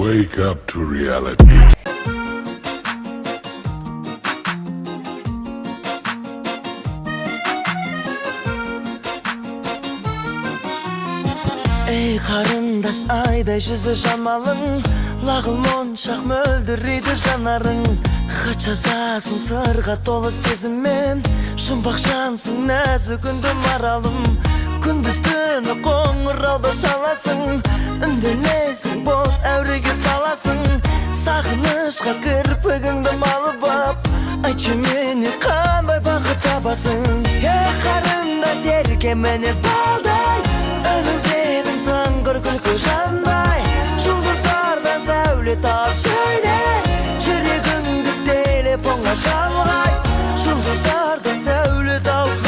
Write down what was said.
Wake up to reality. Ey karındaş ayday yüzlü jamalın Lağıl monşaq möldiriydi janarың Kaçasasın sırға толы сезіммен Жұмбақ жансың нәзігінді маралым Күндіз түні қоңырауды шаласың Үндемейсің бос әуреге саласың Сағынышқа кірпігіңді малып ап Айтшы мені қандай бақыт табасың Ей қарындас ерке мінез балдай Önümseдің саңғыр күлкі жанбай Жұлдыздардан сәуле тап сөйле Жүрегіңді телефонға жалғай Жұлдыздардан сәуле тап